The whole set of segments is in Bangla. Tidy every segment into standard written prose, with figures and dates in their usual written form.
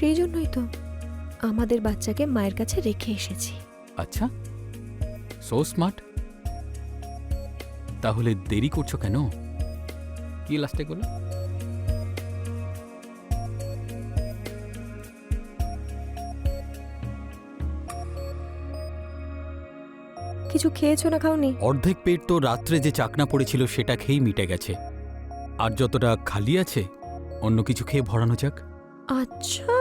সেই জন্যই তো আমাদের বাচ্চাকে মায়ের কাছে রেখে এসেছি। আচ্ছা, সো স্মার্ট। তাহলে দেরি করছো কেন? কি লাস্টে করলো? কিছু খেয়েছো না খাওনি? অর্ধেক পেট তো রাত্রে যে চাকনা পড়েছিল সেটা খেয়েই মিটে গেছে। আর যতটা খালি আছে অন্য কিছু খেয়ে ভরানো যাক। আচ্ছা,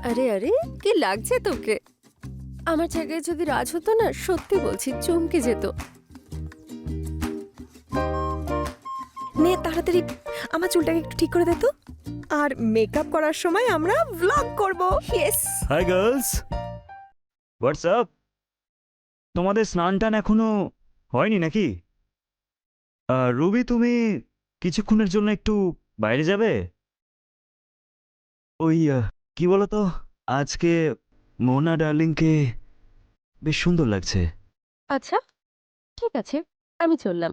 আরে আরে, কি লাগছে তোকে? আমার জায়গায় যদি রাজ হতো না, সত্যি বলছি চমকে যেত। নে তাড়াতাড়ি আমার চুলটাকে একটু ঠিক করে দে তো। আর মেকআপ করার সময় আমরা ভ্লগ করব। Yes. Hi girls, what's up? তোমাদের স্নান টান এখনো হয়নি নাকি? রুবি, তুমি কিছুক্ষণের জন্য একটু বাইরে যাবে? ওই কি বলতো, আজকে মোনা ডার্লিংকে বেশ সুন্দর লাগছে। আচ্ছা, ঠিক আছে, আমি চললাম।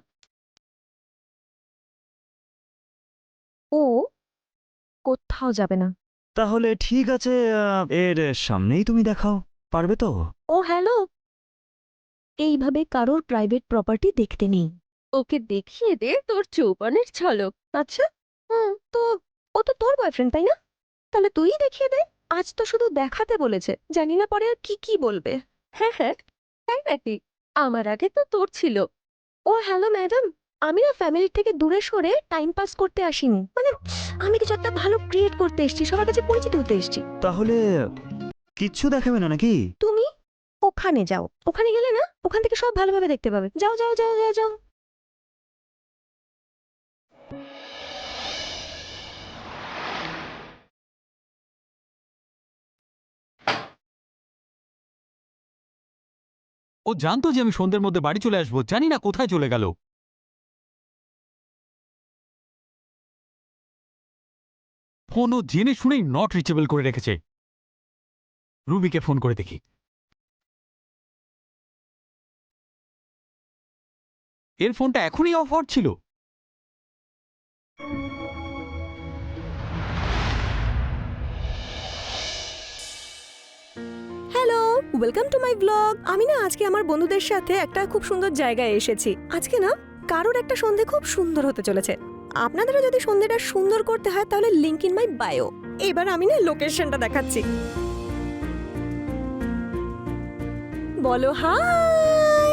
ও কোথাও যাবে না। তাহলে ঠিক আছে, এর সামনেই তুমি দেখাও, পারবে তো? ও হ্যালো, এইভাবে কারোর প্রাইভেট প্রপার্টি দেখতে নেই। ওকে দেখিয়ে দে তোর চৌপানের ঝলক। আচ্ছা, তো ও তো তোর বয়ফ্রেন্ড তাই না? তাহলে তুই দেখিয়ে দে। আজ তো শুধু দেখাতে বলেছে, জানি না পরে আর কি কি বলবে। হ্যাঁ হ্যাঁ, তাই নাকি? আমার আগে তো তোর ছিল। ও হ্যালো ম্যাডাম, আমি না ফ্যামিলির থেকে দূরে সরে টাইম পাস করতে আসিনি, মানে আমি কিছু একটা ভালো ক্রিয়েট করতে এসেছি, সবার কাছে পরিচিত হতে এসেছি। তাহলে কিচ্ছু দেখাবে না নাকি? তুমি ওখানে যাও, ওখানে গেলে না ওখান থেকে সব ভালোভাবে দেখতে পাবে। যাও যাও যাও যাও যাও। ও জানতো যে আমি সন্ধ্যের মধ্যে বাড়ি চলে আসবো, জানি না কোথায় চলে গেল। ফোনও জেনে শুনেই নট রিচেবল করে রেখেছে। রুবিকে ফোন করে দেখি। এর ফোনটা এখনই অফ ছিল। Hello, welcome to my blog. আমি না আজকে আমার বন্ধুদের সাথে একটা খুব সুন্দর জায়গায় এসেছি। আজকে না কারোর একটা সন্ধে খুব সুন্দর হতে চলেছে। আপনাদেরও যদি সন্ধেটা সুন্দর করতে হয় তাহলে লিংক ইন মাই বায়ো। এবার আমি না লোকেশনটা দেখাচ্ছি। বলো হাই।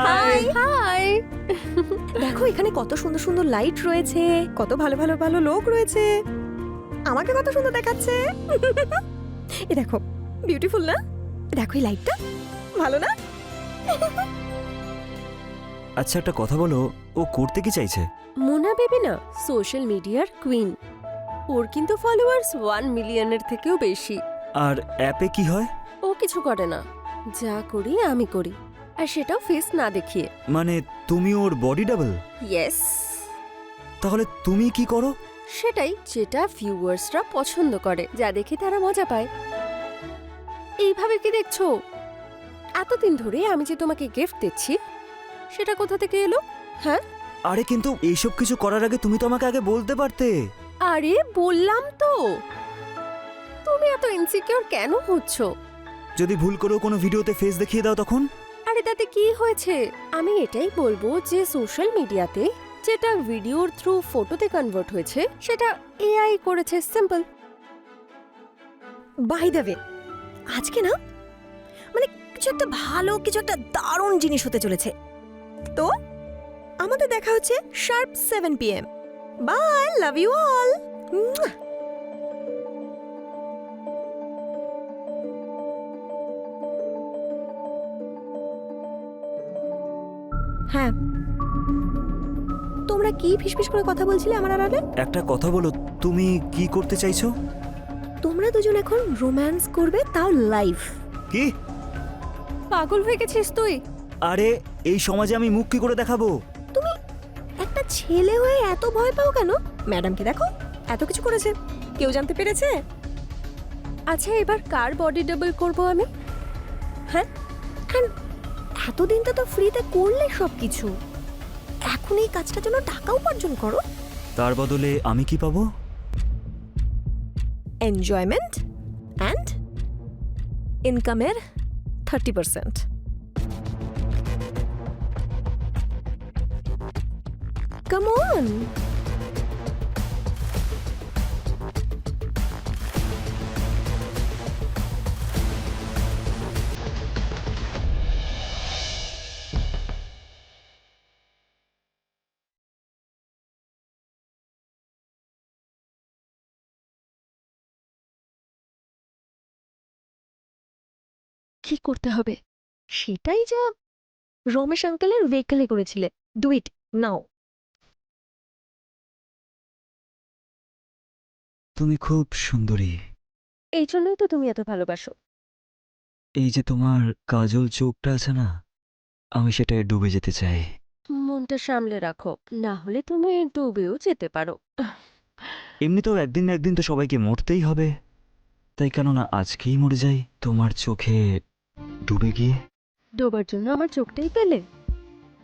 High high. দেখো এখানে কত সুন্দর সুন্দর লাইট রয়েছে, কত ভালো ভালো ভালো লোক রয়েছে। আমাকে কত সুন্দর দেখাচ্ছে। এ দেখো, বিউটিফুল না? দেখো এই লাইটটা, ভালো না? আচ্ছা, একটা কথা বলো, ও করতে কি চাইছে? মোনা বেবি না সোশ্যাল মিডিয়ার কুইন। ওর কিন্তু ফলোয়ার্স 1 মিলিয়নের থেকেও বেশি। আর অ্যাপে কি হয়? ও কিছু করে না, যা করি আমি করি, আর সেটাও ফেস না দেখিয়ে। মানে তুমি ওর বডি ডাবল? ইয়েস, তাহলে তুমি কি করো? সেটাই যেটা ভিউয়ার্সরা পছন্দ করে, যা দেখে তারা মজা পায়। এইভাবে কি দেখছো? এতদিন ধরে আমি যে তোমাকে গিফট দিচ্ছি, সেটা কোথা থেকে এলো? হ্যাঁ, আরে কিন্তু এইসব কিছু করার আগে তুমি তো আমাকে আগে বলতে পারতে। আরে বললাম তো। তুমি এত ইনসিকিউর কেন হচ্ছ? যদি ভুল করেও কোনো ভিডিওতে ফেস দেখিয়ে দাও তখন? আরে তাতে কি হয়েছে? আমি এটাই বলবো যে সোশ্যাল মিডিয়াতে যেটা ভিডিওর থ্রু ফটোতে কনভার্ট হয়েছে সেটা এআই করেছে, সিম্পল। বাই দ্য ওয়ে, আজকে না মানে কিছু একটা ভালো, কিছু একটা দারুণ জিনিস হতে চলেছে। তো আমাদের দেখা হচ্ছে sharp 7 PM। Bye, love you all. হ্যাঁ, তোমরা কি ফিসফিস করে কথা বলছিলে আমার আড়ালে? একটা কথা বলো, তুমি কি করতে চাইছো? তোমরা দুজন এখন রোম্যান্স করবে, তাও লাইভ। কি? পাগল হয়ে গেছিস তুই? আরে এই সমাজে আমি মুখ কি করে দেখাবো? তুমি একটা ছেলে হয়ে এত ভয় পাও কেন? ম্যাডামকে দেখো, এত কিছু করেছে, কেউ জানতে পেরেছে? আচ্ছা, এবার কার বডি ডাবল করব আমি? হ্যাঁ, এতদিন তো ফ্রিতে করলে সব কিছু, এখন এই কাজটার জন্য টাকা উপার্জন করো। তার বদলে আমি কি পাবো? এনজয়মেন্ট অ্যান্ড ইনকামের 30%। Come on. কি করতে হবে সেটাই যা রমেশ আঙ্কেলের ভেহিকলে করেছিলে। Do it now. তুমি খুব সুন্দরী। এই জন্যই তো তুমি এত ভালোবাসো। এই যে তোমার কাজল চোখটা আছে না, আমি সেটায় ডুবে যেতে চাই। মনটা সামলে রাখো, না হলে তুমি ডুবেও যেতে পারো। এমনিতেও একদিন না একদিন তো সবাইকে মরতেই হবে, তাই কেন না আজকেই মরে যাই তোমার চোখে ডুবে গিয়ে। ডোবার জন্য আমার চোখটাই পেলে,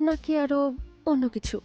নাকি আরো অন্য কিছু?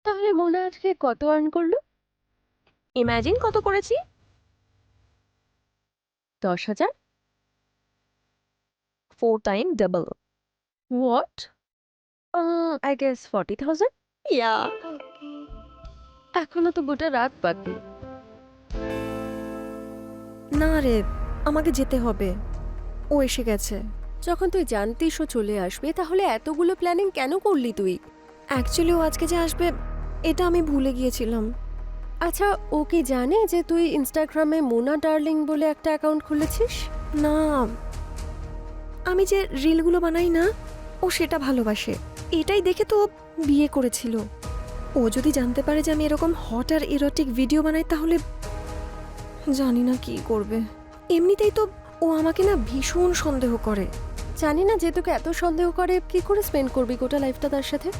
তাহলে মোনা আজকে কত আর্ন করলো? ইমাজিন কত করেছি। 10,000। 4 time double. What? I guess 40,000। ইয়া। এখনো তো গোটা রাত বাকি। না রে, আমাকে যেতে হবে, ও এসে গেছে। যখন তুই জানতিস ও চলে আসবে, তাহলে এতগুলো প্ল্যানিং কেন করলি তুই? অ্যাকচুয়ালি ও আজকে যে আসবে এটা আমি ভুলে গিয়েছিলাম। আচ্ছা, ও কি জানে যে তুই ইনস্টাগ্রামে মোনা ডার্লিং বলে একটা অ্যাকাউন্ট খুলেছিস? না, আমি যে রিলগুলো বানাই না, ও সেটা ভালোবাসে। এটাই দেখে তো ও বিয়ে করেছিল। ও যদি জানতে পারে যে আমি এরকম হট আর এরোটিক ভিডিও বানাই, তাহলে জানি না কি করবে। এমনিতেই তো ও আমাকে না ভীষণ সন্দেহ করে। জানি না, যে তোকে এত সন্দেহ করে কি করে স্পেন্ড করবি গোটা লাইফটা তার সাথে?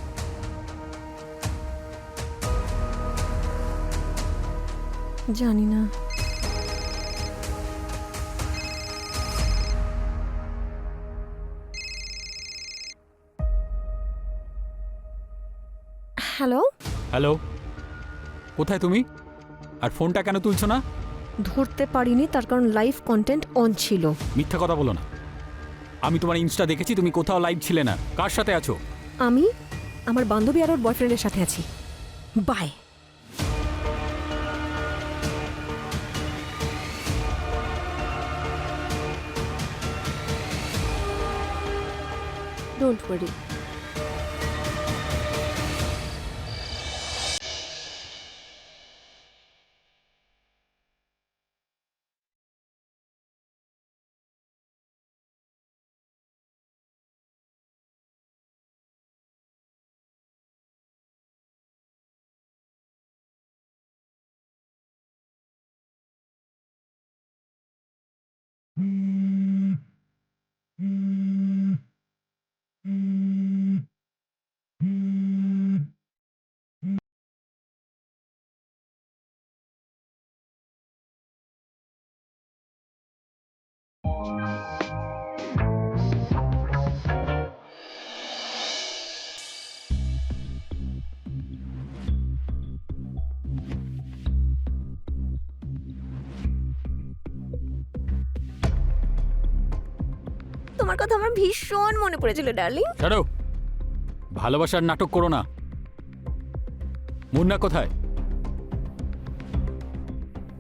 জানি না। হ্যালো। হ্যালো, কোথায় তুমি? আর ফোনটা কেন তুলছো না? ধরতে পারিনি, তার কারণ লাইভ কন্টেন্ট অন ছিল। মিথ্যা কথা বলো না। আমি তোমার ইনস্টা দেখেছি, তুমি কোথাও লাইভ ছিলে না। কার সাথে আছো? আমি আমার বান্ধবী আর ওর বয়ফ্রেন্ডের সাথে আছি। বাই। Don't worry. তোমার কথা আমার ভীষণ মনে পড়েছিল ডার্লিং। ছাড়ো, ভালোবাসার নাটক করো না। মুন্না কোথায়?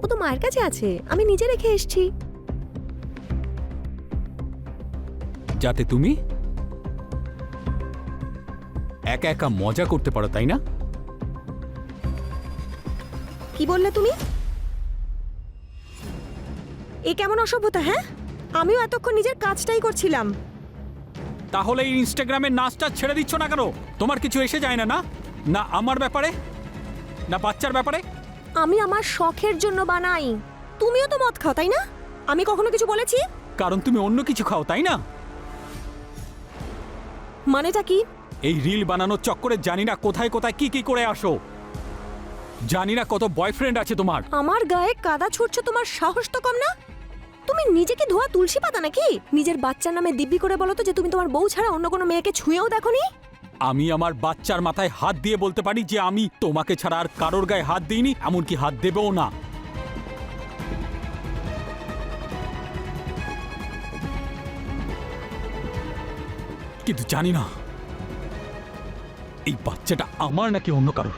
ও তো মায়ের কাছে আছে, আমি নিজে রেখে এসেছি। যাতে তুমি একা একা মজা করতে পারো, তাই না? কি বললে তুমি? এ কেমন অসভ্যতা? হ্যাঁ, আমিও এতক্ষণ নিজের কাজটাই করছিলাম। তাহলে এই ইনস্টাগ্রামের নাচটা ছেড়ে দিচ্ছ না কেন? তোমার কিছু এসে যায় না? না না আমার ব্যাপারে, না বাচ্চার ব্যাপারে। আমি আমার শখের জন্য বানাই। তুমিও তো মদ খাও, তাই না? আমি কখনো কিছু বলেছি? কারণ তুমি অন্য কিছু খাও, তাই না? মানেটা কি? এই রিল বানানোর চক্করে জানি না কোথায় কোথায় কি কি করে আসো। জানি না কত বয়ফ্রেন্ড আছে তোমার। আমার গায়ে কাদা ছুটছো, তোমার সাহস তো কম না? তুমি নিজেকে ধোয়া তুলসী পাতা নাকি? নিজের বাচ্চার নামে দিব্যি করে বলো তো যে তুমি তোমার বউ ছাড়া অন্য কোনো মেয়েকে ছুঁয়েও দেখোনি। আমি আমার বাচ্চার মাথায় হাত দিয়ে বলতে পারি যে আমি তোমাকে ছাড়া আর কারোর গায়ে হাত দিইনি, এমনকি হাত দেবেও না। কিন্তু জানি না এই বাচ্চাটা আমার নাকি অন্য কারোর।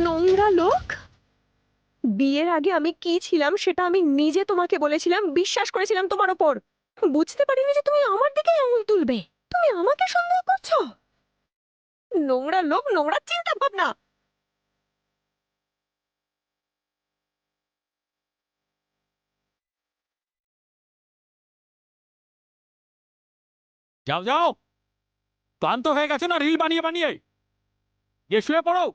নোংরা লোক। বিয়ের আগে আমি কি ছিলাম সেটা আমি নিজে তোমাকে বলেছিলাম, বিশ্বাস করেছিলাম তোমার ওপর। বুঝতে পারিনি যে তুমি আমার দিকে আঙুল তুলবে। তুমি আমাকে সন্দেহ করছো? নোংরা লোক, নোংরা চিন্তা ভাবনা। যাও যাও, ক্লান্ত হয়ে গেছে না রিল বানিয়ে বানিয়ে? গিয়ে শুয়ে পড়ো।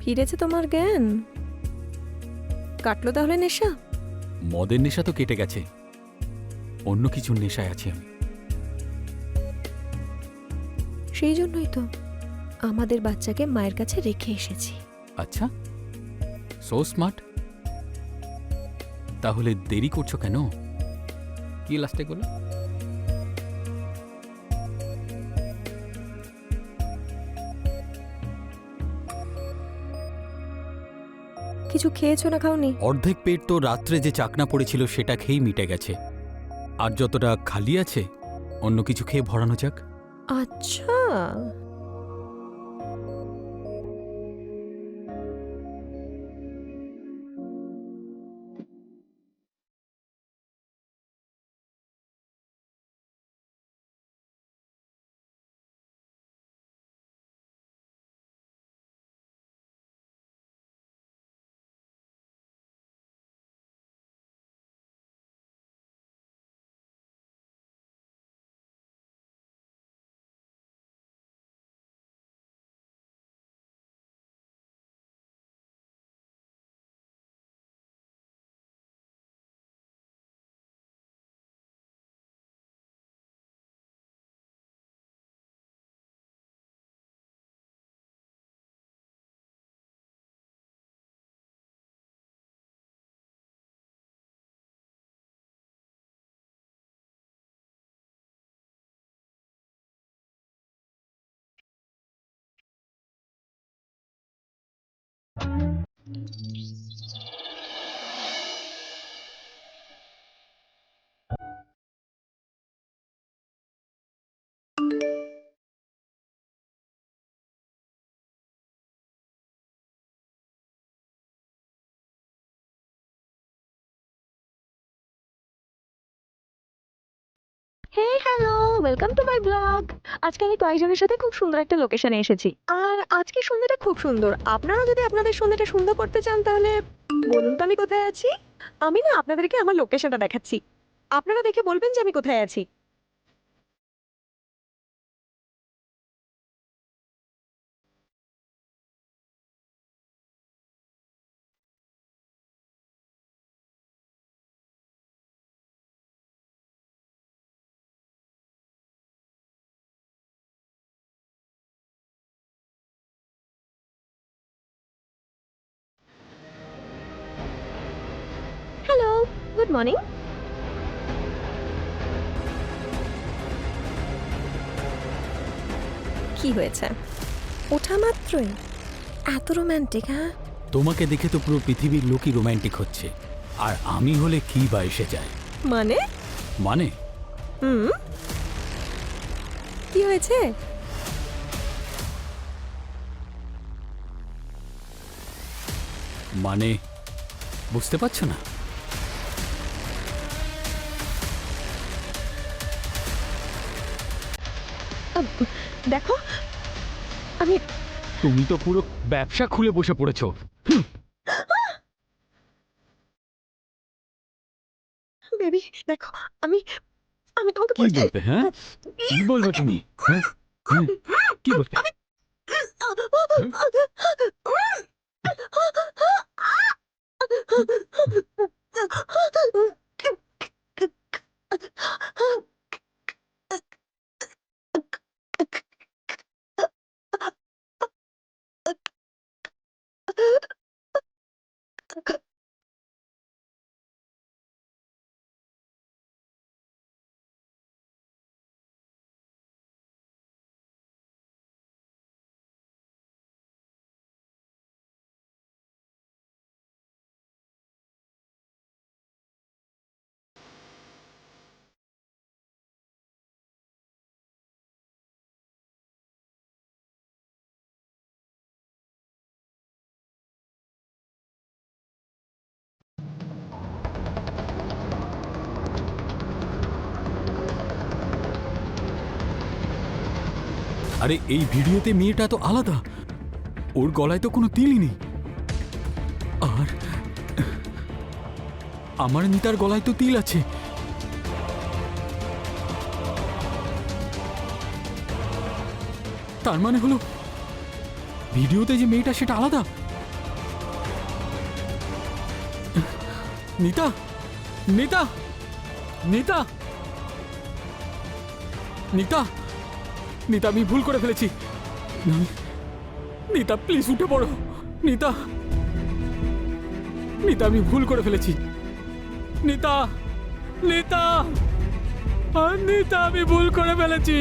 ফিরেছে তোমার জ্ঞান? কাটলো তাহলে নেশা? মদের নেশা তো কেটে গেছে, অন্য কিছুর নেশায় আছি আমি। সেই জন্যই তো আমাদের বাচ্চাকে মায়ের কাছে রেখে এসেছি। আচ্ছা, সো স্মার্ট। তাহলে দেরি করছো কেন? কি লাস্টে বলো? কিছু খেয়েছো না খাওনি? অর্ধেক পেট তো রাত্রে যে চাকনা পড়েছিল সেটা খেয়েই মিটে গেছে। আর যতটা খালি আছে অন্য কিছু খেয়ে ভরানো যাক। আচ্ছা, hey hello, welcome to my blog. আজকে আমি কয়েকজনের সাথে খুব সুন্দর একটা লোকেশনে এসেছি, আর আজকে সন্ধ্যাটা খুব সুন্দর। আপনারাও যদি আপনাদের সন্ধ্যাটা সুন্দর করতে চান তাহলে বলুন তো আমি কোথায় আছি। আমি না আপনাদেরকে আমার লোকেশনটা দেখাচ্ছি, আপনারা দেখে বলবেন যে আমি কোথায় আছি। Hello, good morning. কি হয়েছে? ওঠা মাত্রই এত রোম্যান্টিক? হ্যাঁ, তোমাকে দেখে তো পুরো পৃথিবীর লোকই রোম্যান্টিক হচ্ছে, আর আমি হলে কি বা এসে যায়? মানে? মানে হুম, কি হয়েছে? মানে বুঝতে পারছো না? দেখো, আমি তুমি তো পুরো ব্যবসা খুলে বসে পড়েছো। বেবি দেখো, আমি আমি তোমাকে কি বলবে? হ্যাঁ, কি বলবে তুমি? হ্যাঁ, কি বলবে? আরে এই ভিডিওতে মেয়েটা তো আলাদা, ওর গলায় তো কোনো তিলই নেই। আর আমার নিতার গলায় তো তিল আছে। তার মানে হলো ভিডিওতে যে মেয়েটা সেটা আলাদা। নিতা, নিতা, নিতা, নিতা, নিতা, আমি ভুল করে ফেলেছি। নিতা প্লিজ উঠে পড়ো। নিতা, নিতা, আমি ভুল করে ফেলেছি। নিতা, নিতা, নিতা, আমি ভুল করে ফেলেছি।